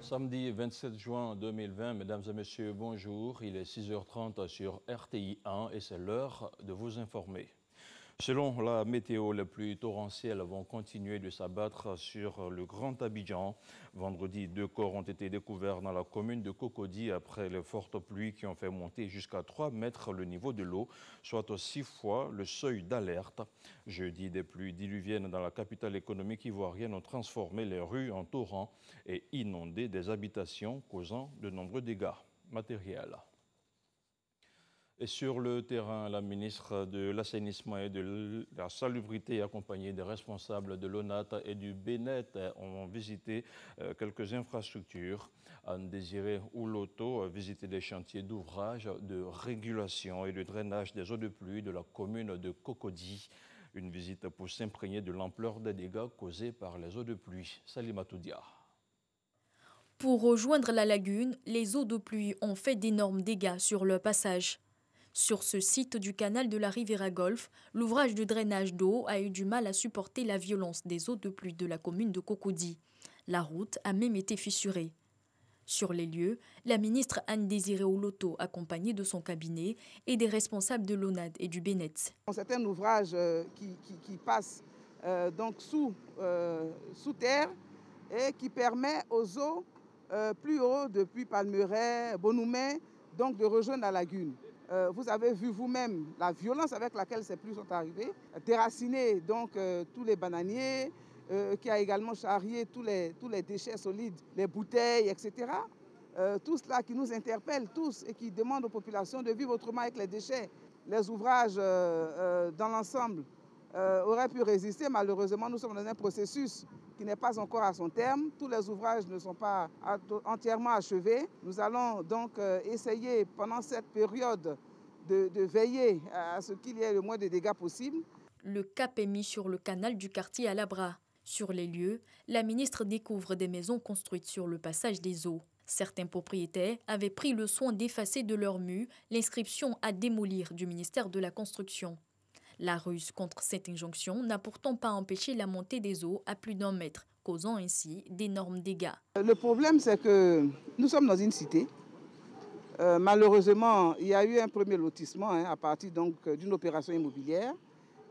Samedi 27 juin 2020, mesdames et messieurs, bonjour. Il est 6h30 sur RTI 1 et c'est l'heure de vous informer. Selon la météo, les pluies torrentielles vont continuer de s'abattre sur le Grand Abidjan. Vendredi, 2 corps ont été découverts dans la commune de Cocody après les fortes pluies qui ont fait monter jusqu'à 3 mètres le niveau de l'eau, soit 6 fois le seuil d'alerte. Jeudi, des pluies diluviennes dans la capitale économique ivoirienne ont transformé les rues en torrents et inondé des habitations, causant de nombreux dégâts matériels. Et sur le terrain, la ministre de l'Assainissement et de la Salubrité, accompagnée des responsables de l'ONAT et du BNET, ont visité quelques infrastructures. Anne-Désirée Ouloto a visité des chantiers d'ouvrage de régulation et de drainage des eaux de pluie de la commune de Cocody. Une visite pour s'imprégner de l'ampleur des dégâts causés par les eaux de pluie. Salimatou Dia. Pour rejoindre la lagune, les eaux de pluie ont fait d'énormes dégâts sur leur passage. Sur ce site du canal de la Riviera Golf, l'ouvrage de drainage d'eau a eu du mal à supporter la violence des eaux de pluie de la commune de Cocody. La route a même été fissurée. Sur les lieux, la ministre Anne-Désirée Ouloto, accompagnée de son cabinet et des responsables de l'ONAD et du BNET. C'est un ouvrage qui passe donc sous terre et qui permet aux eaux plus haut depuis Palmeraie, Bonoumé, donc de rejoindre la lagune. Vous avez vu vous-même la violence avec laquelle ces pluies sont arrivées, déraciner donc tous les bananiers, qui a également charrié tous les déchets solides, les bouteilles, etc. Tout cela qui nous interpelle tous et qui demande aux populations de vivre autrement avec les déchets. Les ouvrages dans l'ensemble auraient pu résister. Malheureusement, nous sommes dans un processus qui n'est pas encore à son terme. Tous les ouvrages ne sont pas entièrement achevés. Nous allons donc essayer pendant cette période de veiller à ce qu'il y ait le moins de dégâts possible. Le cap est mis sur le canal du quartier Alabra. Sur les lieux, la ministre découvre des maisons construites sur le passage des eaux. Certains propriétaires avaient pris le soin d'effacer de leurs murs l'inscription à démolir du ministère de la Construction. La ruse contre cette injonction n'a pourtant pas empêché la montée des eaux à plus d'1 mètre, causant ainsi d'énormes dégâts. Le problème, c'est que nous sommes dans une cité. Malheureusement, il y a eu un premier lotissement à partir d'une opération immobilière.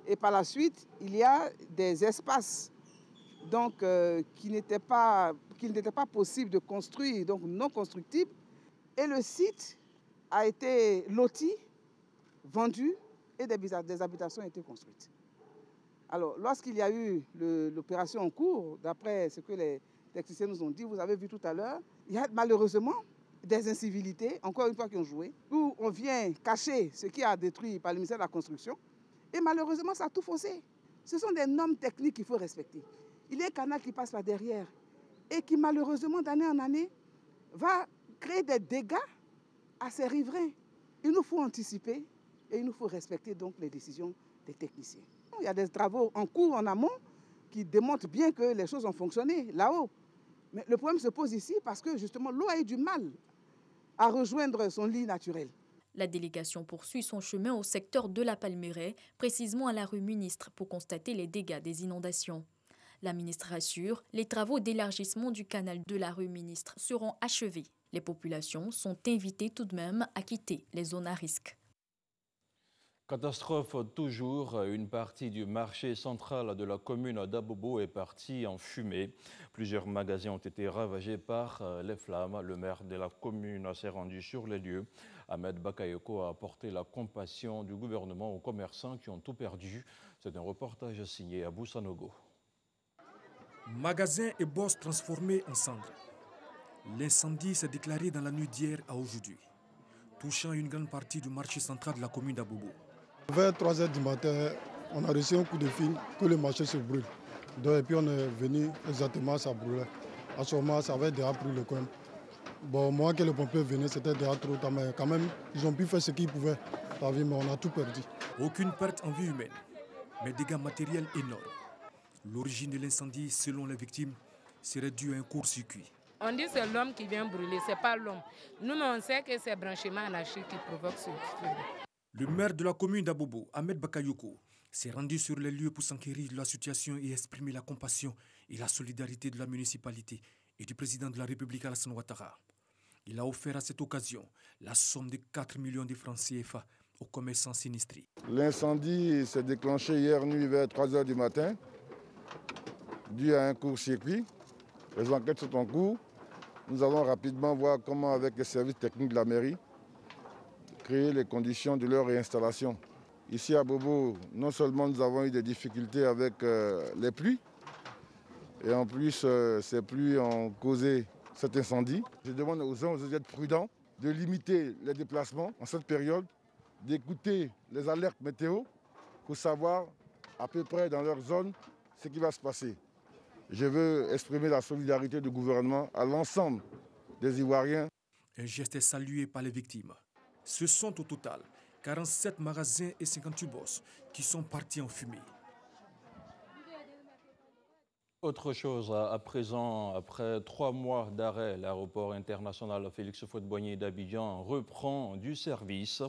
Et par la suite, il y a des espaces qui n'étaient pas possibles de construire, donc non constructibles. Et le site a été loti, vendu, et des habitations ont été construites. Alors, lorsqu'il y a eu l'opération en cours, d'après ce que les techniciens nous ont dit, vous avez vu tout à l'heure, il y a malheureusement des incivilités, encore une fois, qui ont joué, où on vient cacher ce qui a détruit par le ministère de la Construction, et malheureusement, ça a tout faussé. Ce sont des normes techniques qu'il faut respecter. Il y a un canal qui passe là derrière, et qui malheureusement, d'année en année, va créer des dégâts à ces riverains. Il nous faut anticiper, et il nous faut respecter donc les décisions des techniciens. Il y a des travaux en cours, en amont, qui démontrent bien que les choses ont fonctionné là-haut. Mais le problème se pose ici parce que justement l'eau a eu du mal à rejoindre son lit naturel. La délégation poursuit son chemin au secteur de la Palmeraie, précisément à la rue Ministre, pour constater les dégâts des inondations. La ministre assure, les travaux d'élargissement du canal de la rue Ministre seront achevés. Les populations sont invitées tout de même à quitter les zones à risque. Catastrophe toujours, une partie du marché central de la commune d'Abobo est partie en fumée. Plusieurs magasins ont été ravagés par les flammes. Le maire de la commune s'est rendu sur les lieux. Ahmed Bakayoko a apporté la compassion du gouvernement aux commerçants qui ont tout perdu. C'est un reportage signé à Boussanogo. Magasins et bosses transformés en cendres. L'incendie s'est déclaré dans la nuit d'hier à aujourd'hui, touchant une grande partie du marché central de la commune d'Abobo. Vers 3 h du matin, on a reçu un coup de fil que le marché se brûle. Donc, et puis on est venu exactement, ça brûlait. À ce moment, ça avait déjà pris le coin. Bon, moi, que le pompier venait, c'était déjà trop tard, mais quand même, ils ont pu faire ce qu'ils pouvaient. Mais on a tout perdu. Aucune perte en vie humaine, mais dégâts matériels énormes. L'origine de l'incendie, selon les victimes, serait due à un court-circuit. On dit que c'est l'homme qui vient brûler, ce n'est pas l'homme. Nous, on sait que c'est branchement anarchique qui provoque ce feu. Le maire de la commune d'Abobo, Ahmed Bakayoko, s'est rendu sur les lieux pour s'enquérir de la situation et exprimer la compassion et la solidarité de la municipalité et du président de la République Alassane Ouattara. Il a offert à cette occasion la somme de 4 millions de francs CFA aux commerçants sinistrés. L'incendie s'est déclenché hier nuit vers 3 h du matin, dû à un court-circuit. Les enquêtes sont en cours. Nous allons rapidement voir comment, avec les services techniques de la mairie, créer les conditions de leur réinstallation. Ici à Bobo, non seulement nous avons eu des difficultés avec les pluies, et en plus ces pluies ont causé cet incendie. Je demande aux gens d'être prudents, de limiter les déplacements en cette période, d'écouter les alertes météo pour savoir à peu près dans leur zone ce qui va se passer. Je veux exprimer la solidarité du gouvernement à l'ensemble des Ivoiriens. Un geste est salué par les victimes. Ce sont au total 47 magasins et 58 bosses qui sont partis en fumée. Autre chose, à présent, après 3 mois d'arrêt, l'aéroport international Félix Houphouët-Boigny d'Abidjan reprend du service.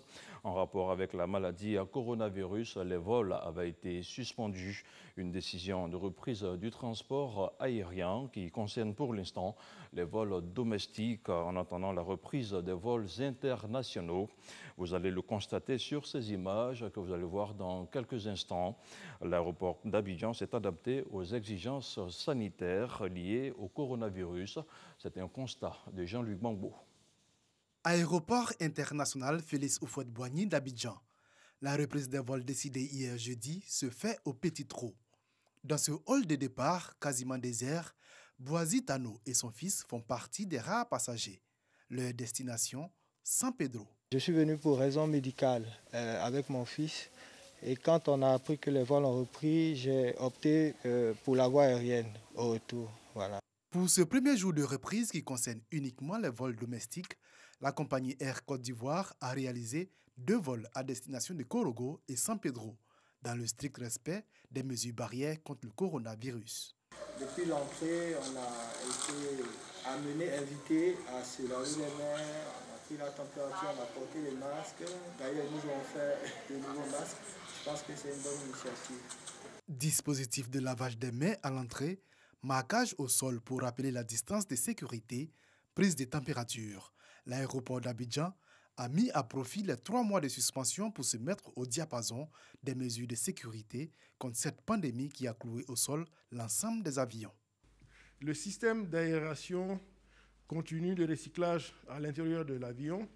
En rapport avec la maladie à coronavirus, les vols avaient été suspendus. Une décision de reprise du transport aérien qui concerne pour l'instant les vols domestiques en attendant la reprise des vols internationaux. Vous allez le constater sur ces images que vous allez voir dans quelques instants. L'aéroport d'Abidjan s'est adapté aux exigences sanitaires liées au coronavirus. C'est un constat de Jean-Luc Bangbo. Aéroport international Félix Houphouët-Boigny d'Abidjan. La reprise des vols décidée hier jeudi se fait au petit trot. Dans ce hall de départ quasiment désert, Boazi Tano et son fils font partie des rares passagers. Leur destination, San Pedro. Je suis venu pour raison médicale avec mon fils. Et quand on a appris que les vols ont repris, j'ai opté pour la voie aérienne au retour. Voilà. Pour ce premier jour de reprise qui concerne uniquement les vols domestiques, la compagnie Air Côte d'Ivoire a réalisé 2 vols à destination de Korogo et San Pedro, dans le strict respect des mesures barrières contre le coronavirus. Depuis l'entrée, on a été invité à se laver les mains, on a pris la température, on a porté les masques. D'ailleurs, nous avons fait de nouveaux masques. Je pense que c'est une bonne initiative. Dispositif de lavage des mains à l'entrée, marquage au sol pour rappeler la distance de sécurité, prise de température. L'aéroport d'Abidjan a mis à profit les 3 mois de suspension pour se mettre au diapason des mesures de sécurité contre cette pandémie qui a cloué au sol l'ensemble des avions. Le système d'aération continu de recyclage à l'intérieur de l'avion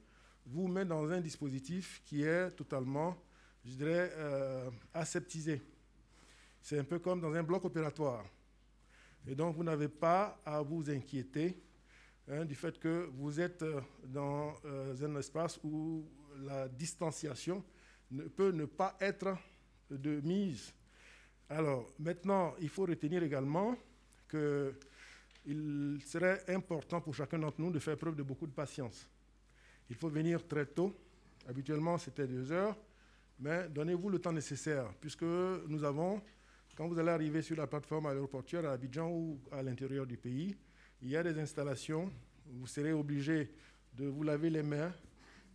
vous met dans un dispositif qui est totalement, je dirais, aseptisé. C'est un peu comme dans un bloc opératoire. Et donc, vous n'avez pas à vous inquiéter du fait que vous êtes dans un espace où la distanciation peut ne pas être de mise. Alors, maintenant, il faut retenir également qu'il serait important pour chacun d'entre nous de faire preuve de beaucoup de patience. Il faut venir très tôt. Habituellement, c'était 2 heures. Mais donnez-vous le temps nécessaire, puisque nous avons, quand vous allez arriver sur la plateforme aéroportuaire à Abidjan ou à l'intérieur du pays, il y a des installations, vous serez obligé de vous laver les mains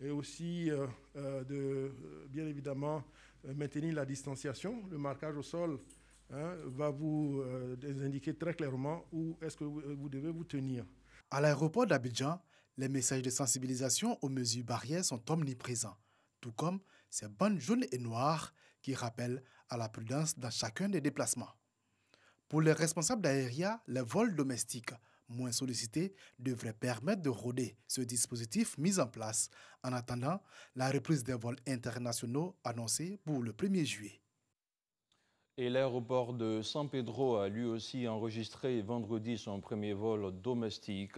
et aussi de, bien évidemment, maintenir la distanciation. Le marquage au sol va vous indiquer très clairement où est-ce que vous devez vous tenir. À l'aéroport d'Abidjan, les messages de sensibilisation aux mesures barrières sont omniprésents, tout comme ces bandes jaunes et noires qui rappellent à la prudence dans chacun des déplacements. Pour les responsables d'aéria, les vols domestiques moins sollicités devraient permettre de rôder ce dispositif mis en place en attendant la reprise des vols internationaux annoncés pour le 1er juillet. Et l'aéroport de San Pedro a lui aussi enregistré vendredi son premier vol domestique.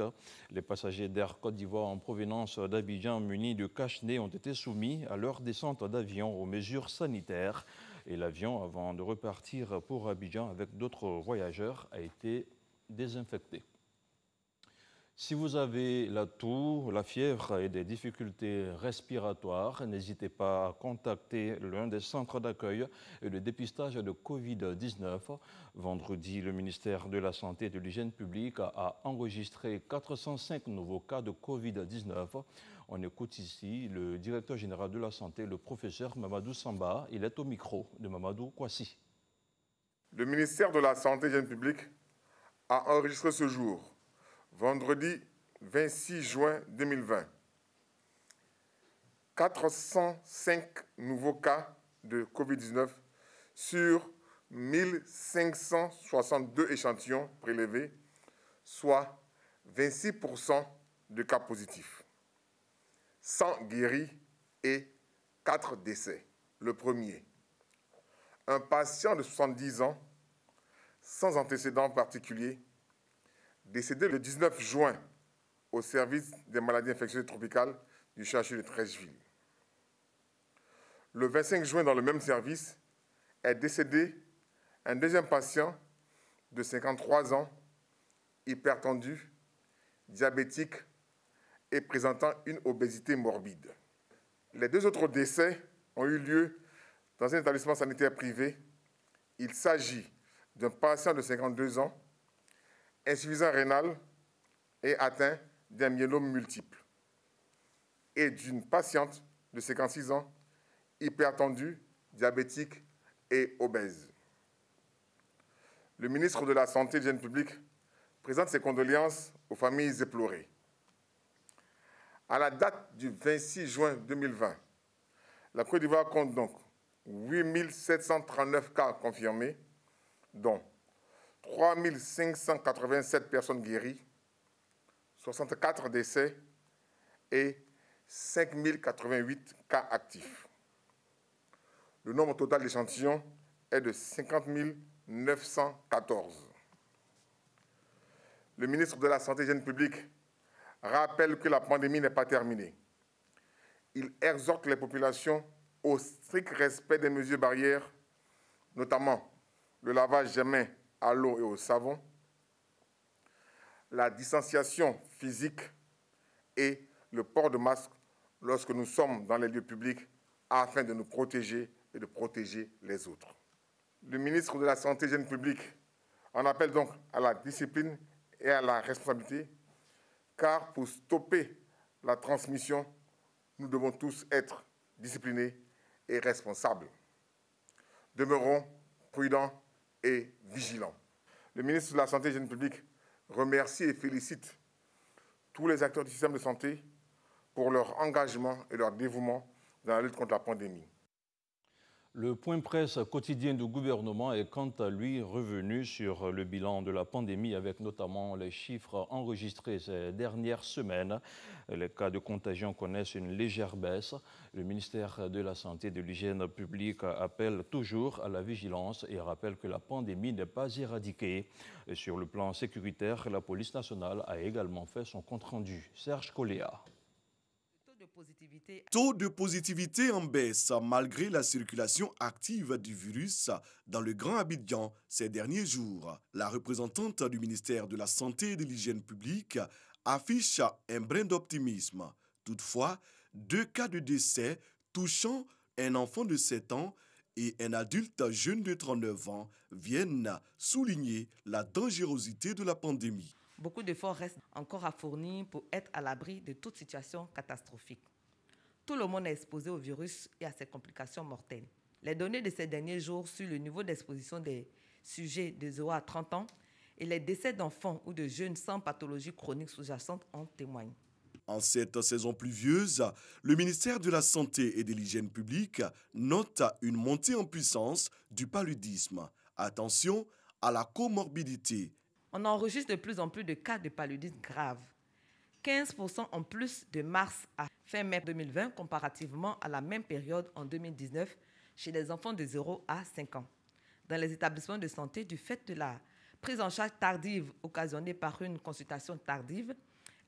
Les passagers d'Air Côte d'Ivoire en provenance d'Abidjan munis de cache-nez ont été soumis à leur descente d'avion aux mesures sanitaires. Et l'avion, avant de repartir pour Abidjan avec d'autres voyageurs, a été désinfecté. Si vous avez la toux, la fièvre et des difficultés respiratoires, n'hésitez pas à contacter l'un des centres d'accueil et de dépistage de Covid-19. Vendredi, le ministère de la Santé et de l'Hygiène publique a enregistré 405 nouveaux cas de Covid-19. On écoute ici le directeur général de la Santé, le professeur Mamadou Samba. Il est au micro de Mamadou Kouassi. Le ministère de la Santé et de l'Hygiène publique a enregistré ce jour vendredi 26 juin 2020, 405 nouveaux cas de Covid-19 sur 1562 échantillons prélevés, soit 26% de cas positifs. 100 guéris et 4 décès. Le premier, un patient de 70 ans, sans antécédent particulier, décédé le 19 juin au service des maladies infectieuses tropicales du CHU de Treichville. Le 25 juin, dans le même service, est décédé un deuxième patient de 53 ans, hypertendu, diabétique et présentant une obésité morbide. Les 2 autres décès ont eu lieu dans un établissement sanitaire privé. Il s'agit d'un patient de 52 ans, insuffisant rénal et atteint d'un myélome multiple, et d'une patiente de 56 ans, hypertendue, diabétique et obèse. Le ministre de la Santé et de l'Hygiène publique présente ses condoléances aux familles éplorées. À la date du 26 juin 2020, la Côte d'Ivoire compte donc 8 739 cas confirmés, dont 3 587 personnes guéries, 64 décès et 5 088 cas actifs. Le nombre total d'échantillons est de 50 914. Le ministre de la Santé et de l'Hygiène publique rappelle que la pandémie n'est pas terminée. Il exhorte les populations au strict respect des mesures barrières, notamment le lavage des mains à l'eau et au savon, la distanciation physique et le port de masque lorsque nous sommes dans les lieux publics afin de nous protéger et de protéger les autres. Le ministre de la Santé et de l'Hygiène publique en appelle donc à la discipline et à la responsabilité, car pour stopper la transmission, nous devons tous être disciplinés et responsables. Demeurons prudents et vigilants. Le ministre de la Santé et de l'Hygiène publique remercie et félicite tous les acteurs du système de santé pour leur engagement et leur dévouement dans la lutte contre la pandémie. Le point presse quotidien du gouvernement est quant à lui revenu sur le bilan de la pandémie avec notamment les chiffres enregistrés ces dernières semaines. Les cas de contagion connaissent une légère baisse. Le ministère de la Santé et de l'Hygiène publique appelle toujours à la vigilance et rappelle que la pandémie n'est pas éradiquée. Et sur le plan sécuritaire, la police nationale a également fait son compte-rendu. Serge Coléa. Taux de positivité en baisse malgré la circulation active du virus dans le Grand Abidjan ces derniers jours. La représentante du ministère de la Santé et de l'Hygiène publique affiche un brin d'optimisme. Toutefois, 2 cas de décès touchant un enfant de 7 ans et un adulte jeune de 39 ans viennent souligner la dangerosité de la pandémie. Beaucoup d'efforts restent encore à fournir pour être à l'abri de toute situation catastrophique. Tout le monde est exposé au virus et à ses complications mortelles. Les données de ces derniers jours sur le niveau d'exposition des sujets de 0 à 30 ans et les décès d'enfants ou de jeunes sans pathologie chronique sous-jacente en témoignent. En cette saison pluvieuse, le ministère de la Santé et de l'Hygiène publique note une montée en puissance du paludisme. Attention à la comorbidité. On enregistre de plus en plus de cas de paludisme grave. 15% en plus de mars à fin mai 2020 comparativement à la même période en 2019 chez les enfants de 0 à 5 ans. Dans les établissements de santé, du fait de la prise en charge tardive occasionnée par une consultation tardive,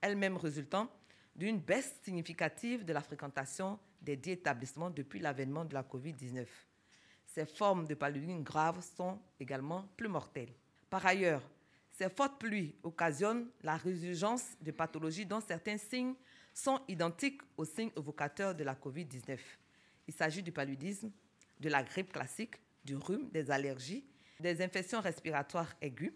elle-même résultant d'une baisse significative de la fréquentation des 10 établissements depuis l'avènement de la COVID-19. Ces formes de paludisme grave sont également plus mortelles. Par ailleurs, ces fortes pluies occasionnent la résurgence de pathologies dont certains signes sont identiques aux signes évocateurs de la COVID-19. Il s'agit du paludisme, de la grippe classique, du rhume, des allergies, des infections respiratoires aiguës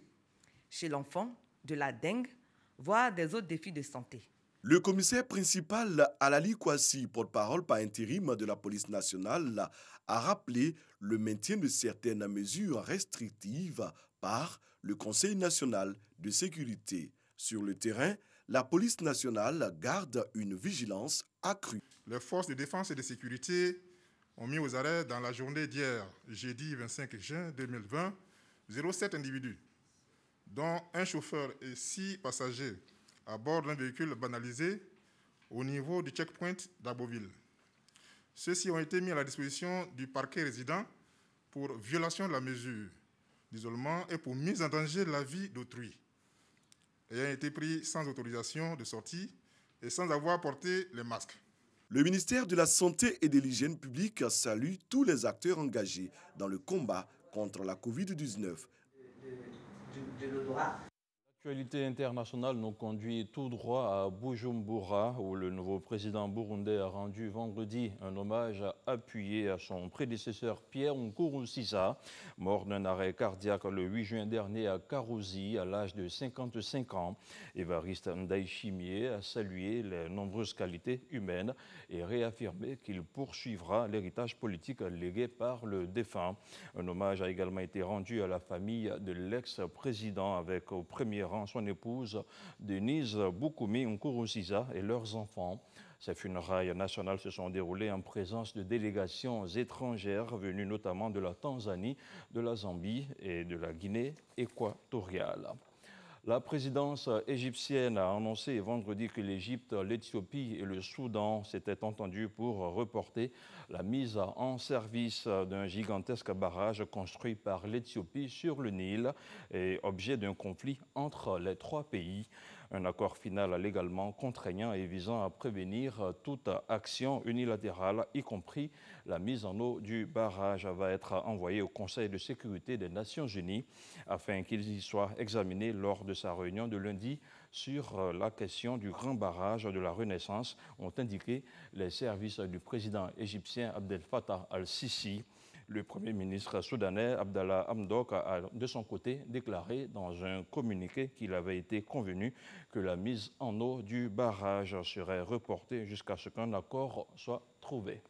chez l'enfant, de la dengue, voire des autres défis de santé. Le commissaire principal Alali Kwasi, porte-parole par intérim de la police nationale, a rappelé le maintien de certaines mesures restrictives par le Conseil national de sécurité. Sur le terrain, la police nationale garde une vigilance accrue. Les forces de défense et de sécurité ont mis aux arrêts dans la journée d'hier, jeudi 25 juin 2020, 07 individus, dont un chauffeur et 6 passagers à bord d'un véhicule banalisé au niveau du checkpoint d'Aboville. Ceux-ci ont été mis à la disposition du parquet résident pour violation de la mesure d'isolement et pour mise en danger de la vie d'autrui, ayant été pris sans autorisation de sortie et sans avoir porté les masques. Le ministère de la Santé et de l'Hygiène publique salue tous les acteurs engagés dans le combat contre la Covid-19. L'actualité internationale nous conduit tout droit à Bujumbura, où le nouveau président burundais a rendu vendredi un hommage appuyé à son prédécesseur Pierre Nkurunziza, mort d'un arrêt cardiaque le 8 juin dernier à Karuzi à l'âge de 55 ans. Évariste Ndayishimiye a salué les nombreuses qualités humaines et réaffirmé qu'il poursuivra l'héritage politique légué par le défunt. Un hommage a également été rendu à la famille de l'ex-président avec au premier rang son épouse Denise Boukoumi Nkurunziza et leurs enfants. Ces funérailles nationales se sont déroulées en présence de délégations étrangères venues notamment de la Tanzanie, de la Zambie et de la Guinée équatoriale. La présidence égyptienne a annoncé vendredi que l'Égypte, l'Éthiopie et le Soudan s'étaient entendus pour reporter la mise en service d'un gigantesque barrage construit par l'Éthiopie sur le Nil et objet d'un conflit entre les trois pays. Un accord final légalement contraignant et visant à prévenir toute action unilatérale, y compris la mise en eau du barrage, va être envoyé au Conseil de sécurité des Nations Unies afin qu'il y soit examiné lors de sa réunion de lundi sur la question du grand barrage de la Renaissance, ont indiqué les services du président égyptien Abdel Fattah al-Sisi. Le Premier ministre soudanais Abdallah Hamdok a de son côté déclaré dans un communiqué qu'il avait été convenu que la mise en eau du barrage serait reportée jusqu'à ce qu'un accord soit trouvé.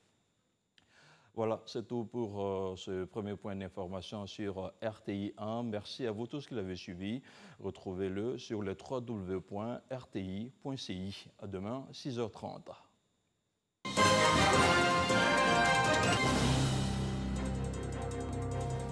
Voilà, c'est tout pour ce premier point d'information sur RTI 1. Merci à vous tous qui l'avez suivi. Retrouvez-le sur le www.rti.ci. À demain, 6h30.